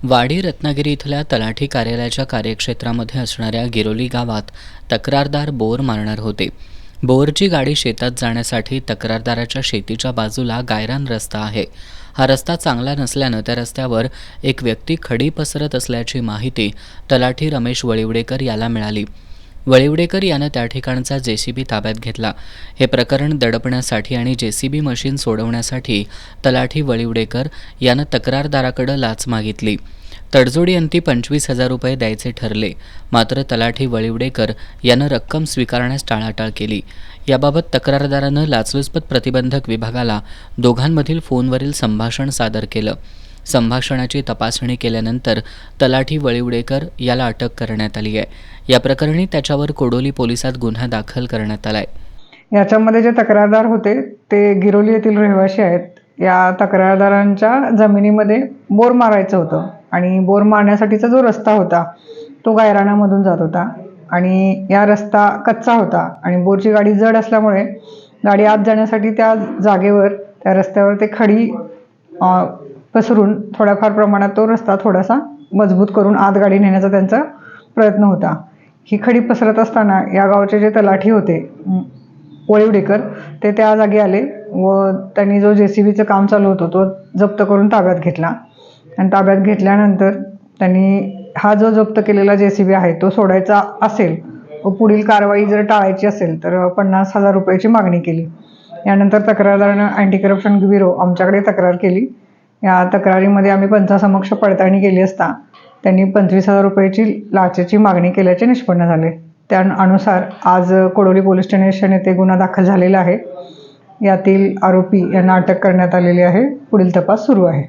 वाडी रत्नागिरी इथल्या तलाठी कार्यालयाच्या कार्यक्षेत्रामध्ये असणाऱ्या गिरोली गावात तक्रारदार बोर मारणार होते. बोरची गाडी शेतात जाण्यासाठी तक्रारदाराच्या शेतीच्या बाजूला गायरान रस्ता आहे. हा रस्ता चांगला नसल्यानं त्या रस्त्यावर एक व्यक्ती खडी पसरत असल्याची माहिती तलाठी रमेश वळिवडेकर याला मिळाली. वळिवडेकर यानं त्या ठिकाणचा जेसीबी ताब्यात घेतला. हे प्रकरण दडपण्यासाठी आणि जेसीबी मशीन सोडवण्यासाठी तलाठी वळिवडेकर यानं तक्रारदाराकडे लाच मागितली. तडजोडी अंती 25,000 रुपये द्यायचे ठरले. मात्र तलाठी वळिवडेकर यानं रक्कम स्वीकारण्यास टाळाटाळ केली. याबाबत तक्रारदारानं लाचलुचपत प्रतिबंधक विभागाला दोघांमधील फोनवरील संभाषण सादर केलं. संभाषणाची तपासणी केल्यानंतर तलाठी वळिवडेकर याला अटक करण्यात आली आहे. या प्रकरणी त्याच्यावर कोडोली पोलिसात गुन्हा दाखल करण्यात आलाय. याच्यामध्ये जे तक्रारदार होते ते गिरोली येथील रहिवासी आहेत. या तक्रारदारांच्या जमिनीमध्ये बोर मारायचं होतं आणि बोर मारण्यासाठीचा जो रस्ता होता तो गायरानामधून जात होता आणि या रस्ता कच्चा होता आणि बोरची गाडी जड असल्यामुळे गाडी आत जाण्यासाठी त्या जागेवर त्या रस्त्यावर ते खडी पसरून थोड्याफार प्रमाणात तो रस्ता थोडासा मजबूत करून आत गाडी नेण्याचा त्यांचा प्रयत्न होता. ही खडी पसरत असताना या गावचे जे तलाठी होते वळिवडेकर ते त्या जागी आले व त्यांनी जो जेसीबीचं काम चालू होतं तो जप्त करून ताब्यात घेतला आणि ताब्यात घेतल्यानंतर त्यांनी हा जो जप्त केलेला जेसीबी आहे तो सोडायचा असेल व पुढील कारवाई जर टाळायची असेल तर 50,000 रुपयाची मागणी केली. यानंतर तक्रारदारानं अँटी करप्शन ब्युरो आमच्याकडे तक्रार केली. या तक्रारीमध्ये आम्ही पंचासमक्ष पडताळणी केली असता त्यांनी 25,000 रुपयाची लाचेची मागणी केल्याचे निष्पन्न झाले. त्या अनुसार आज कोडोली पोलीस स्टेशन येथे गुन्हा दाखल झालेला आहे. यातील आरोपी यांना अटक करण्यात आलेली आहे. पुढील तपास सुरू आहे.